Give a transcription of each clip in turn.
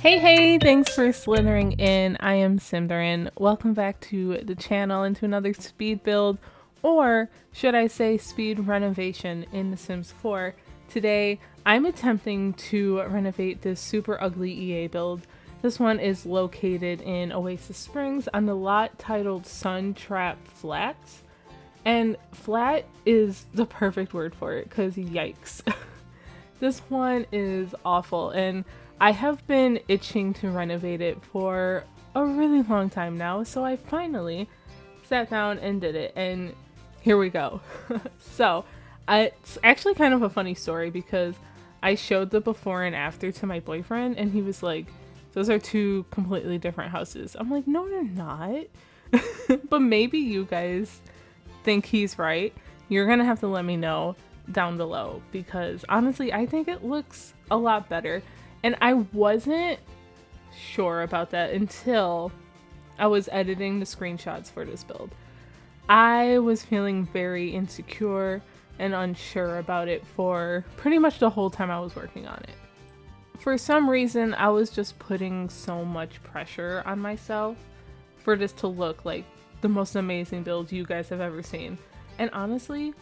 Hey, thanks for slithering in. I am Symtherin. Welcome back to the channel and to another speed build, or should I say speed renovation in The Sims 4. Today, I'm attempting to renovate this super ugly EA build. This one is located in Oasis Springs on the lot titled Sandtrap Flats. And flat is the perfect word for it, because yikes. This one is awful, and I have been itching to renovate it for a really long time now, so I finally sat down and did it, and here we go. So, it's actually kind of a funny story because I showed the before and after to my boyfriend, and he was like, those are two completely different houses. I'm like, no, they're not. But maybe you guys think he's right. You're gonna have to let me know down below because honestly I think it looks a lot better, and I wasn't sure about that until I was editing the screenshots for this build. I was feeling very insecure and unsure about it for pretty much the whole time I was working on it. For some reason I was just putting so much pressure on myself for this to look like the most amazing build you guys have ever seen. And honestly,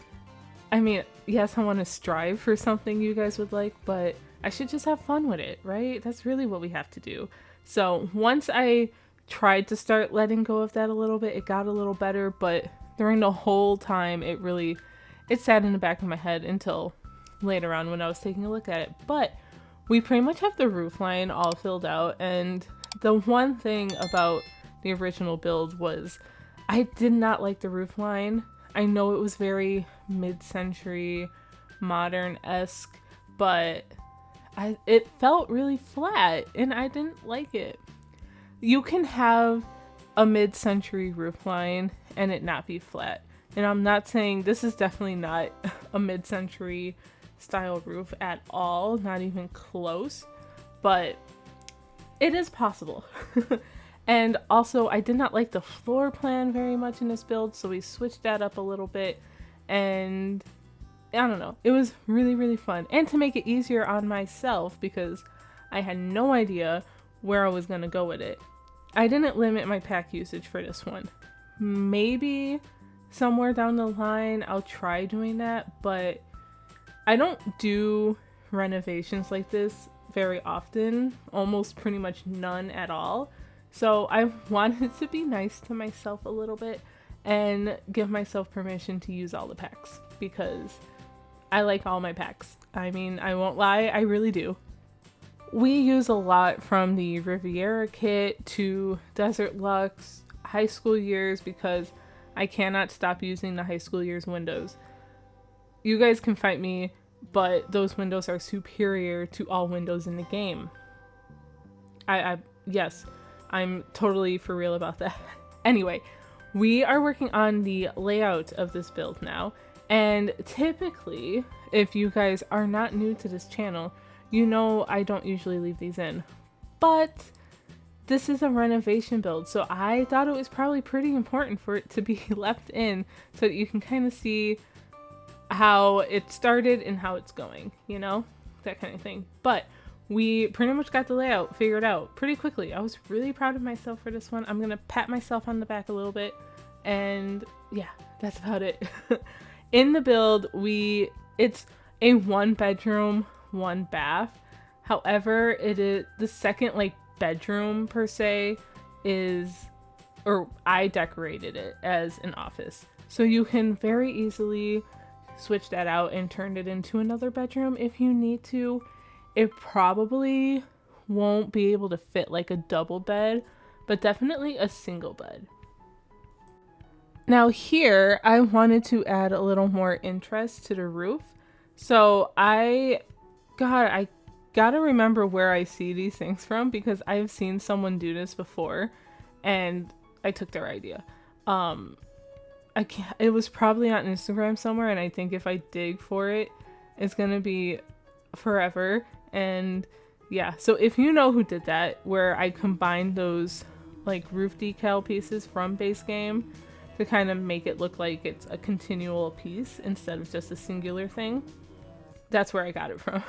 I mean, yes, I want to strive for something you guys would like, but I should just have fun with it, right? That's really what we have to do. So once I tried to start letting go of that a little bit, it got a little better, but during the whole time, it sat in the back of my head until later on when I was taking a look at it. But we pretty much have the roof line all filled out, and the one thing about the original build was I did not like the roof line. I know it was very mid-century, modern-esque, but it felt really flat, and I didn't like it. You can have a mid-century roofline and it not be flat. And I'm not saying this is definitely not a mid-century style roof at all, not even close, but it is possible. And also, I did not like the floor plan very much in this build, so we switched that up a little bit, and I don't know, it was really, really fun. And to make it easier on myself, because I had no idea where I was going to go with it, I didn't limit my pack usage for this one. Maybe somewhere down the line I'll try doing that, but I don't do renovations like this very often, almost pretty much none at all. So I wanted to be nice to myself a little bit and give myself permission to use all the packs because I like all my packs. I mean, I won't lie, I really do. We use a lot from the Riverea kit to Desert Luxe, high school years, because I cannot stop using the high school years windows. You guys can fight me, but those windows are superior to all windows in the game. Yes. I'm totally for real about that. Anyway, we are working on the layout of this build now, and typically, if you guys are not new to this channel, you know I don't usually leave these in, but this is a renovation build, so I thought it was probably pretty important for it to be left in so that you can kind of see how it started and how it's going, you know, that kind of thing. But we pretty much got the layout figured out pretty quickly. I was really proud of myself for this one. I'm gonna pat myself on the back a little bit, and yeah, that's about it. In the build, it's a 1-bedroom, 1-bath. However, it is the second bedroom per se or I decorated it as an office. So you can very easily switch that out and turn it into another bedroom if you need to. It probably won't be able to fit like a double bed, but definitely a single bed. Now here, I wanted to add a little more interest to the roof. So I gotta remember where I see these things from because I've seen someone do this before and I took their idea. It was probably on Instagram somewhere, and I think if I dig for it, it's gonna be forever. And yeah, so if you know who did that, where I combined those roof decal pieces from base game to kind of make it look like it's a continual piece instead of just a singular thing, That's where I got it from.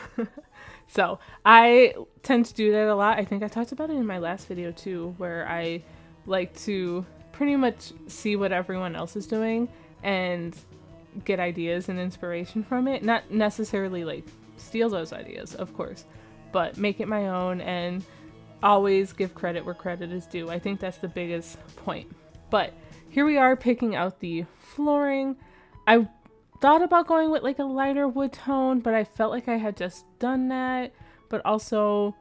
So I tend to do that a lot. I think I talked about it in my last video too, where I like to pretty much see what everyone else is doing and get ideas and inspiration from it. Not necessarily like steal those ideas, of course, but make it my own and always give credit where credit is due. I think that's the biggest point. But here we are picking out the flooring. I thought about going with like a lighter wood tone, but I felt like I had just done that. But also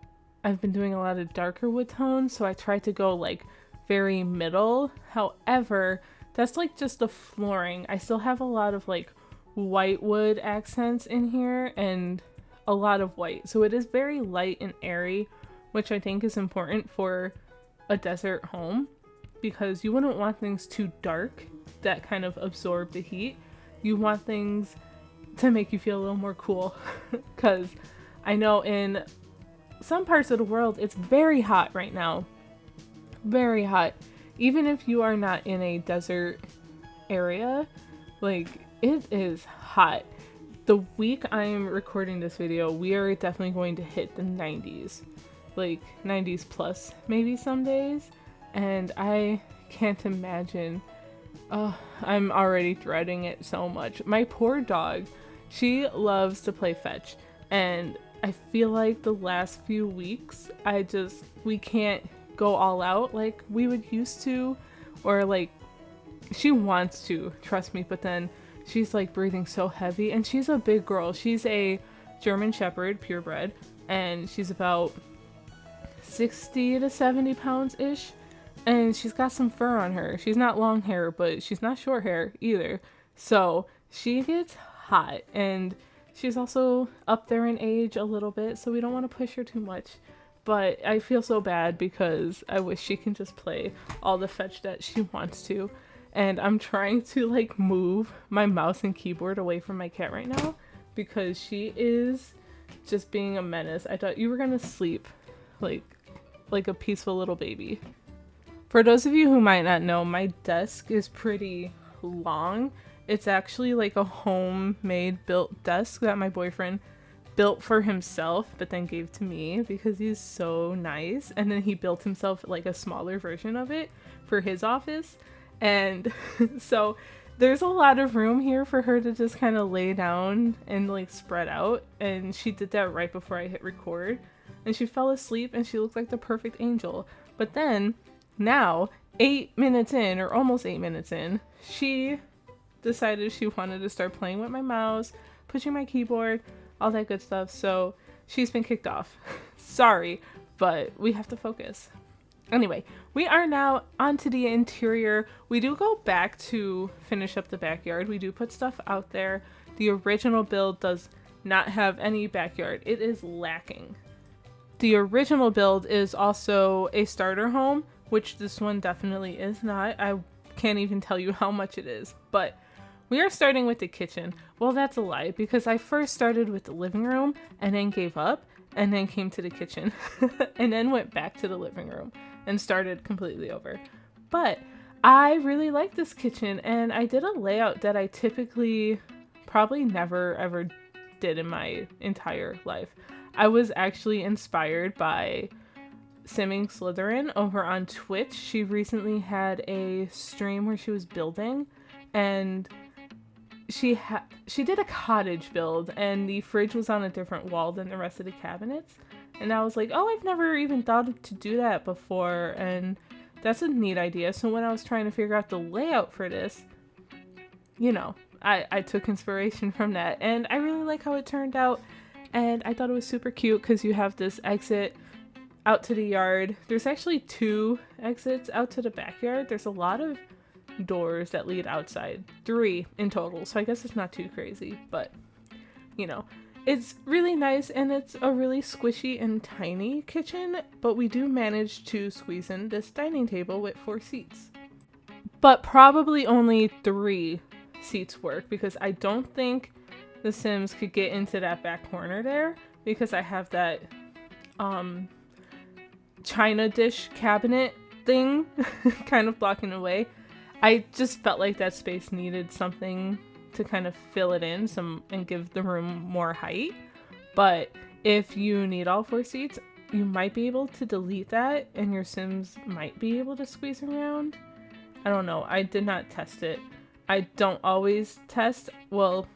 I've been doing a lot of darker wood tones, so I tried to go like very middle. However, that's like just the flooring. I still have a lot of like white wood accents in here and a lot of white. So it is very light and airy, which I think is important for a desert home because you wouldn't want things too dark that kind of absorb the heat. You want things to make you feel a little more cool because I know in some parts of the world it's very hot right now. Very hot. Even if you are not in a desert area, like it is hot. The week I'm recording this video, we are definitely going to hit the 90s. Like 90s plus maybe some days. And I can't imagine. I'm already dreading it so much. My poor dog, she loves to play fetch. And I feel like the last few weeks, we can't go all out like we would used to. Or like, she wants to, trust me, but then she's like breathing so heavy. And she's a big girl. She's a German Shepherd, purebred. And she's about 60 to 70 pounds-ish. And she's got some fur on her. She's not long hair, but she's not short hair either. So she gets hot. And she's also up there in age a little bit, so we don't want to push her too much. But I feel so bad because I wish she can just play all the fetch that she wants to. And I'm trying to like move my mouse and keyboard away from my cat right now because she is just being a menace. I thought you were gonna sleep like a peaceful little baby. For those of you who might not know, my desk is pretty long. It's actually like a homemade built desk that my boyfriend built for himself, but then gave to me because he's so nice. And then he built himself like a smaller version of it for his office. And so there's a lot of room here for her to just kind of lay down and like spread out. And she did that right before I hit record. And she fell asleep and she looked like the perfect angel. But then now, 8 minutes in, or almost 8 minutes in, she decided she wanted to start playing with my mouse, pushing my keyboard, all that good stuff. So she's been kicked off. Sorry, but we have to focus. Anyway, we are now onto the interior. We do go back to finish up the backyard. We do put stuff out there. The original build does not have any backyard. It is lacking. The original build is also a starter home, which this one definitely is not. I can't even tell you how much it is, but we are starting with the kitchen. Well, that's a lie because I first started with the living room and then gave up and then came to the kitchen and then went back to the living room and started completely over. But I really like this kitchen and I did a layout that I typically probably never ever did in my entire life. I was actually inspired by Slythering-in over on Twitch. She recently had a stream where she was building and she did a cottage build and the fridge was on a different wall than the rest of the cabinets. And I was like, oh, I've never even thought to do that before and that's a neat idea. So when I was trying to figure out the layout for this, you know, I took inspiration from that and I really like how it turned out. And I thought it was super cute because you have this exit out to the yard. There's actually 2 exits out to the backyard. There's a lot of doors that lead outside. 3 in total. So I guess it's not too crazy, but you know, it's really nice and it's a really squishy and tiny kitchen, but we do manage to squeeze in this dining table with 4 seats. But probably only 3 seats work because I don't think the Sims could get into that back corner there because I have that china dish cabinet thing kind of blocking the way. I just felt like that space needed something to kind of fill it in and give the room more height. But if you need all 4 seats, you might be able to delete that and your Sims might be able to squeeze around. I don't know. I did not test it. I don't always test. Well,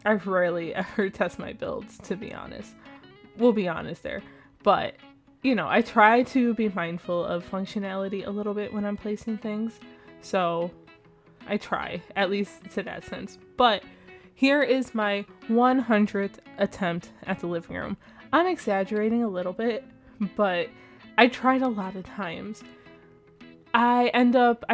I rarely ever test my builds, to be honest. We'll be honest there. But, you know, I try to be mindful of functionality a little bit when I'm placing things. So I try, at least to that sense. But here is my 100th attempt at the living room. I'm exaggerating a little bit, but I tried a lot of times. I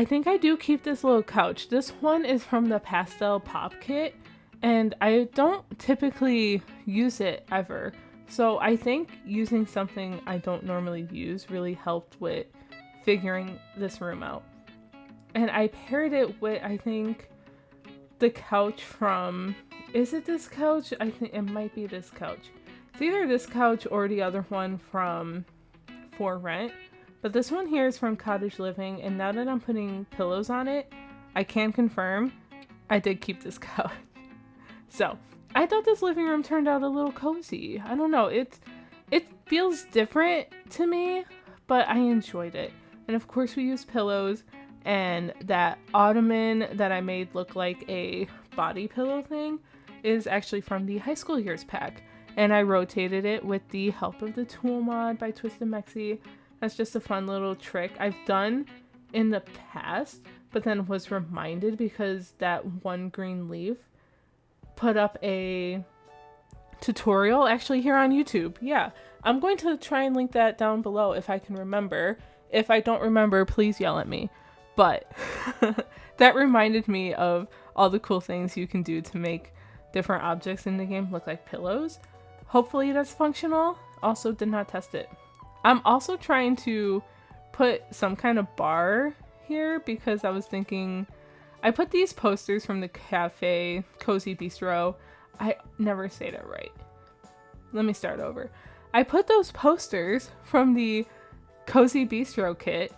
think I do keep this little couch. This one is from the Pastel Pop Kit, and I don't typically use it ever. So I think using something I don't normally use really helped with figuring this room out. And I paired it with, I think, the couch from, is it this couch? I think it might be this couch. It's either this couch or the other one from For Rent. But this one here is from Cottage Living, and now that I'm putting pillows on it, I can confirm I did keep this couch. So, I thought this living room turned out a little cozy. I don't know, it feels different to me, but I enjoyed it. And of course we used pillows, and that ottoman that I made look like a body pillow thing is actually from the high school years pack. And I rotated it with the help of the Tool Mod by Twisted Mexi. That's just a fun little trick I've done in the past, but then was reminded because that one green leaf put up a tutorial actually here on YouTube. Yeah, I'm going to try and link that down below if I can remember. If I don't remember, please yell at me. But that reminded me of all the cool things you can do to make different objects in the game look like pillows. Hopefully that's functional. Also did not test it. I'm also trying to put some kind of bar here because I was thinking, I put these posters from the cafe, Cozy Bistro. I never say that right. Let me start over. I put those posters from the Cozy Bistro kit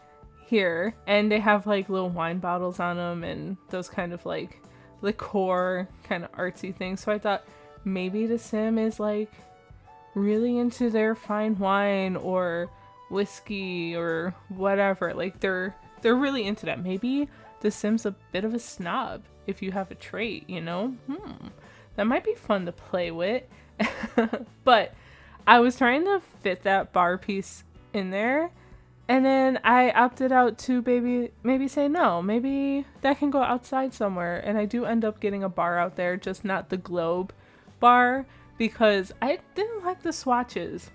here, and they have like little wine bottles on them and those kind of like decor kind of artsy things. So I thought maybe the Sim is like really into their fine wine or whiskey or whatever. Like they're really into that. Maybe the Sim's a bit of a snob if you have a trait, you know? That might be fun to play with. But I was trying to fit that bar piece in there, and then I opted out to maybe say no. Maybe that can go outside somewhere, and I do end up getting a bar out there, just not the globe bar, because I didn't like the swatches.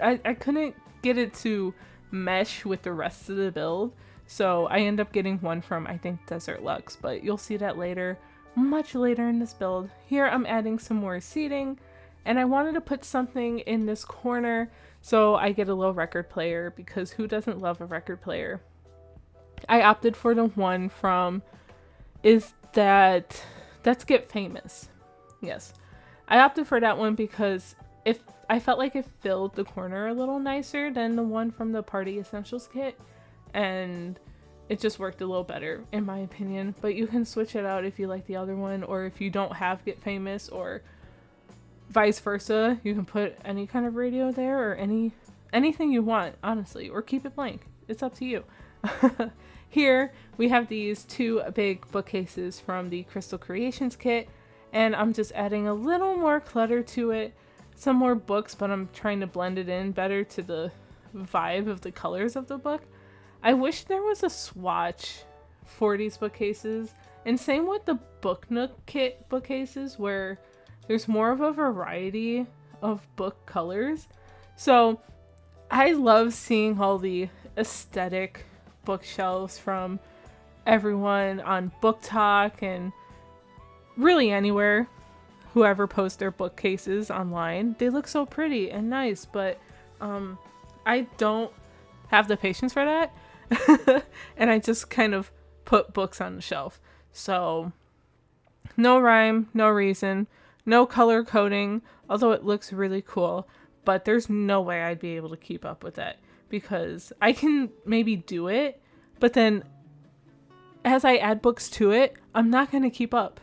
I couldn't get it to mesh with the rest of the build, so I end up getting one from, I think, Desert Luxe, but you'll see that later, much later in this build. Here I'm adding some more seating, and I wanted to put something in this corner so I get a little record player, because who doesn't love a record player? I opted for the one from, that's Get Famous. Yes. I opted for that one because if I felt like it filled the corner a little nicer than the one from the Party Essentials kit, and it just worked a little better in my opinion. But you can switch it out if you like the other one, or if you don't have Get Famous, or vice versa. You can put any kind of radio there, or anything you want, honestly, or keep it blank. It's up to you. Here we have these 2 big bookcases from the Crystal Creations kit, and I'm just adding a little more clutter to it. Some more books, but I'm trying to blend it in better to the vibe of the colors of the book. I wish there was a swatch for these bookcases, and same with the Book Nook kit bookcases, where there's more of a variety of book colors. So I love seeing all the aesthetic bookshelves from everyone on Book Talk and really anywhere. Whoever posts their bookcases online, they look so pretty and nice, but I don't have the patience for that. And I just kind of put books on the shelf. So no rhyme, no reason, no color coding, although it looks really cool, but there's no way I'd be able to keep up with that, because I can maybe do it, but then as I add books to it, I'm not going to keep up.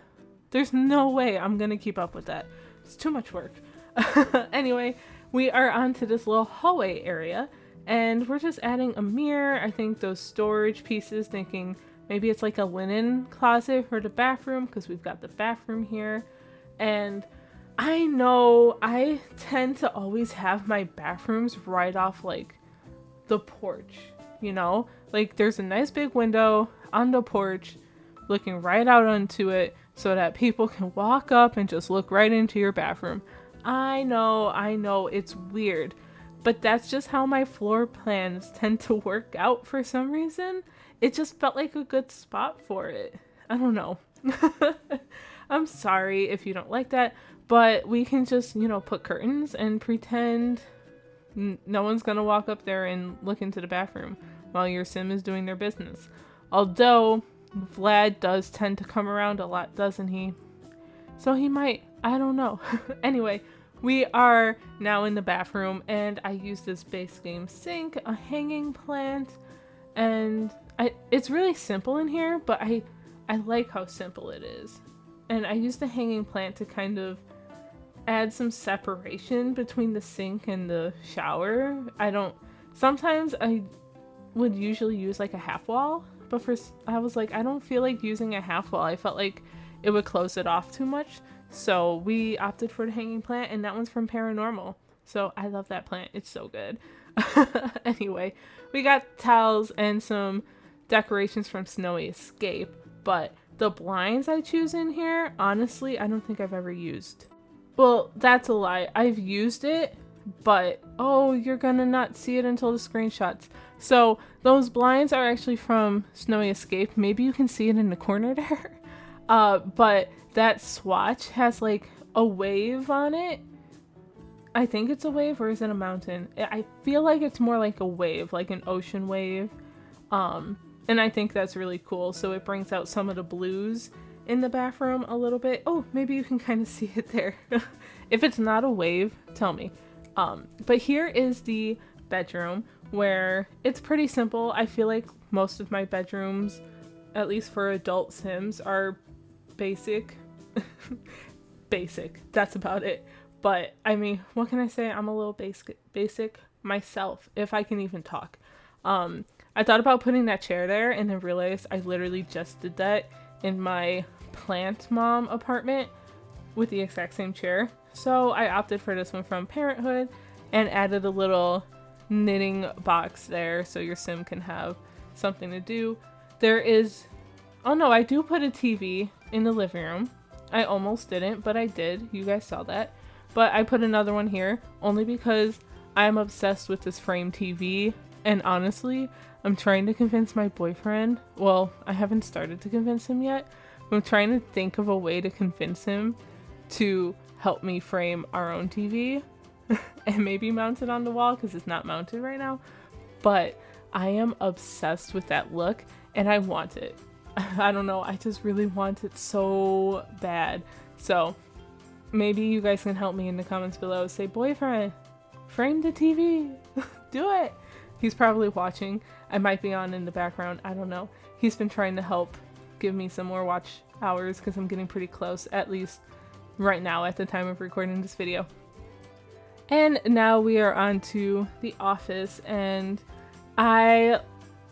There's no way I'm gonna keep up with that. It's too much work. Anyway, we are onto this little hallway area, and we're just adding a mirror. I think those storage pieces, thinking maybe it's like a linen closet for the bathroom, because we've got the bathroom here. And I know I tend to always have my bathrooms right off like the porch, you know? Like there's a nice big window on the porch looking right out onto it so that people can walk up and just look right into your bathroom. I know, it's weird, but that's just how my floor plans tend to work out for some reason. It just felt like a good spot for it. I don't know. I'm sorry if you don't like that, but we can just, you know, put curtains and pretend no one's gonna walk up there and look into the bathroom while your sim is doing their business. Although Vlad does tend to come around a lot, doesn't he? So he might, I don't know. Anyway, we are now in the bathroom, and I use this base game sink, a hanging plant, and it's really simple in here, but I like how simple it is. And I use the hanging plant to kind of add some separation between the sink and the shower. Sometimes I would usually use like a half wall, but I was like, I don't feel like using a half wall. I felt like it would close it off too much. So we opted for the hanging plant, and that one's from Paranormal. So I love that plant. It's so good. Anyway, we got towels and some decorations from Snowy Escape, but the blinds I choose in here, honestly, I don't think I've ever used. Well, that's a lie. I've used it, but oh, you're gonna not see it until the screenshots. So those blinds are actually from Snowy Escape. Maybe you can see it in the corner there. But that swatch has like a wave on it. I think it's a wave, or is it a mountain? I feel like it's more like a wave, like an ocean wave. And I think that's really cool. So it brings out some of the blues in the bathroom a little bit. Oh, maybe you can kind of see it there. If it's not a wave, tell me. But here is the bedroom, where it's pretty simple. I feel like most of my bedrooms, at least for adult Sims, are basic. Basic. That's about it. But I mean, what can I say? I'm a little basic myself, if I can even talk. I thought about putting that chair there, and then realized I literally just did that in my plant mom apartment with the exact same chair. So I opted for this one from Parenthood and added a little knitting box there so your sim can have something to do. Oh no, I do put a TV in the living room. I almost didn't, but I did. You guys saw that. But I put another one here only because I'm obsessed with this frame TV. And honestly, I'm trying to convince my boyfriend. Well, I haven't started to convince him yet. But I'm trying to think of a way to convince him to help me frame our own TV and maybe mount it on the wall because it's not mounted right now. But I am obsessed with that look, and I want it. I don't know. I just really want it so bad. So maybe you guys can help me in the comments below. Say, boyfriend, frame the TV. Do it. He's probably watching. I might be on in the background. I don't know. He's been trying to help give me some more watch hours because I'm getting pretty close, at least right now at the time of recording this video. And now we are on to the office, and I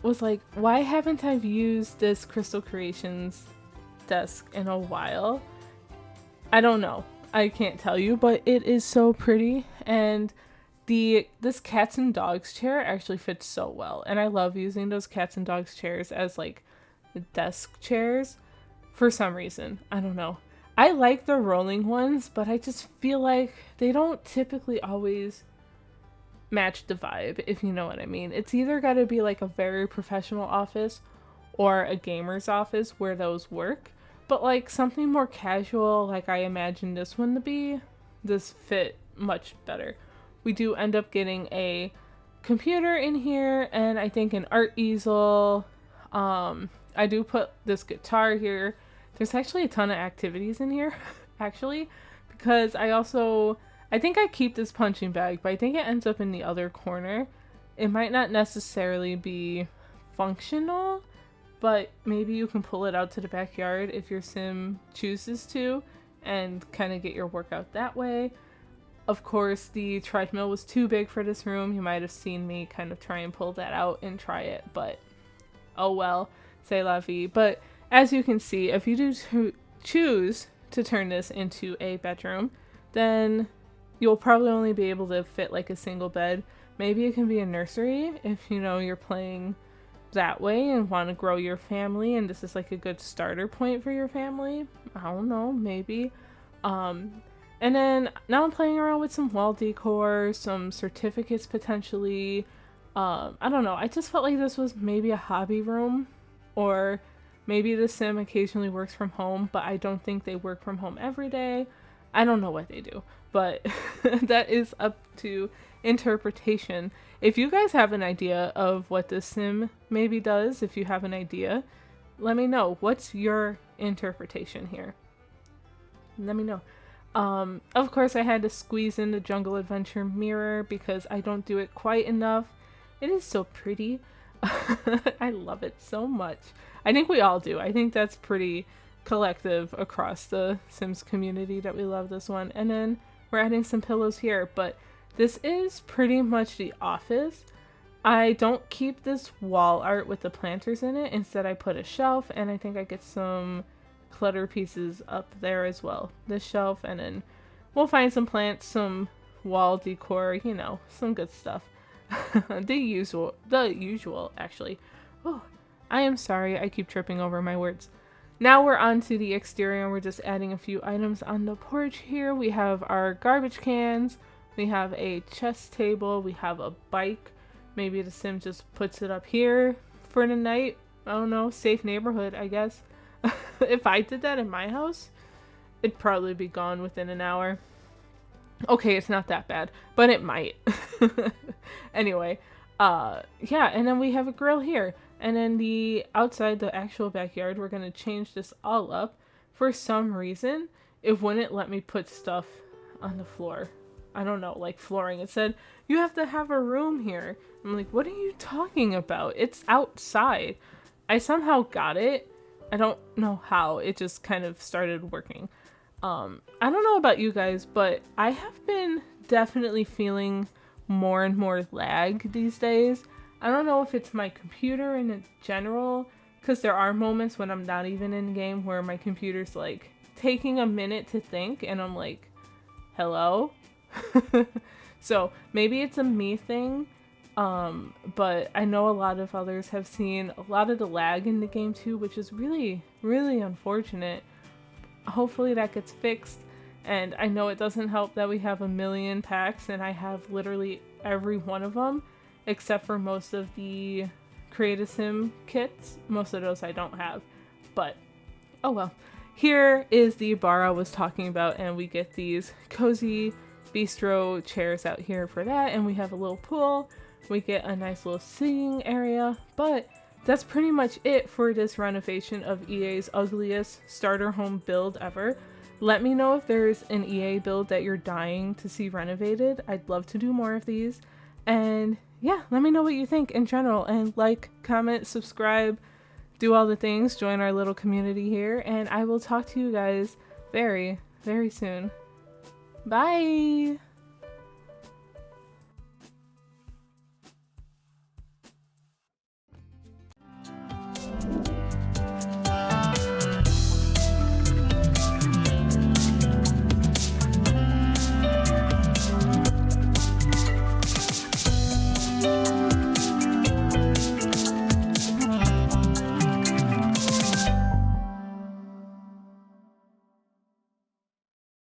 was like, why haven't I used this Crystal Creations desk in a while? I don't know. I can't tell you, but it is so pretty, and this cats and dogs chair actually fits so well, and I love using those cats and dogs chairs as like the desk chairs for some reason. I don't know. I like the rolling ones, but I just feel like they don't typically always match the vibe, if you know what I mean. It's either got to be like a very professional office or a gamer's office where those work, but like something more casual, like I imagine this one to be, this fit much better. We do end up getting a computer in here, and I think an art easel. I do put this guitar here. There's actually a ton of activities in here, actually, because I think I keep this punching bag, but I think it ends up in the other corner. It might not necessarily be functional, but maybe you can pull it out to the backyard if your sim chooses to and kind of get your workout that way. Of course, the treadmill was too big for this room. You might have seen me kind of try and pull that out and try it, but oh well, c'est la vie. But as you can see, if you do choose to turn this into a bedroom, then you'll probably only be able to fit like a single bed. Maybe it can be a nursery if you know you're playing that way and want to grow your family and this is like a good starter point for your family. I don't know, maybe. And then now I'm playing around with some wall decor, some certificates potentially. I don't know, I just felt like this was maybe a hobby room, or maybe the sim occasionally works from home, but I don't think they work from home every day. I don't know what they do, but that is up to interpretation. If you guys have an idea of what this sim maybe does, if you have an idea, let me know. What's your interpretation here? Let me know. Of course I had to squeeze in the Jungle Adventure mirror because I don't do it quite enough. It is so pretty. I love it so much. I think we all do. I think that's pretty collective across the Sims community that we love this one. And then we're adding some pillows here, but this is pretty much the office. I don't keep this wall art with the planters in it. Instead I put a shelf, and I think I get some clutter pieces up there as well. This shelf, and then we'll find some plants, some wall decor, you know, some good stuff. the usual actually. Oh, I am sorry, I keep tripping over my words. Now we're on to the exterior. We're just adding a few items on the porch here. We have our garbage cans, we have a chess table, we have a bike. Maybe the sim just puts it up here for the night. I don't know, safe neighborhood, I guess. If I did that in my house, it'd probably be gone within an hour. Okay, it's not that bad, but it might. Anyway, yeah, and then we have a grill here. And then the outside, the actual backyard, we're going to change this all up. For some reason, it wouldn't let me put stuff on the floor. I don't know, like flooring. It said, you have to have a room here. I'm like, what are you talking about? It's outside. I somehow got it. I don't know how. It just kind of started working. I don't know about you guys, but I have been definitely feeling more and more lag these days. I don't know if it's my computer in general, because there are moments when I'm not even in game where my computer's like taking a minute to think and I'm like, hello? So maybe it's a me thing, but I know a lot of others have seen a lot of the lag in the game too, which is really, really unfortunate. Hopefully that gets fixed, and I know it doesn't help that we have a million packs and I have literally every one of them except for most of the Create a Sim kits. Most of those I don't have, but oh well. Here is the bar I was talking about, and we get these cozy bistro chairs out here for that, and we have a little pool. We get a nice little sitting area, but that's pretty much it for this renovation of EA's ugliest starter home build ever. Let me know if there's an EA build that you're dying to see renovated. I'd love to do more of these. And yeah, let me know what you think in general, and like, comment, subscribe, do all the things, join our little community here, and I will talk to you guys very, very soon. Bye!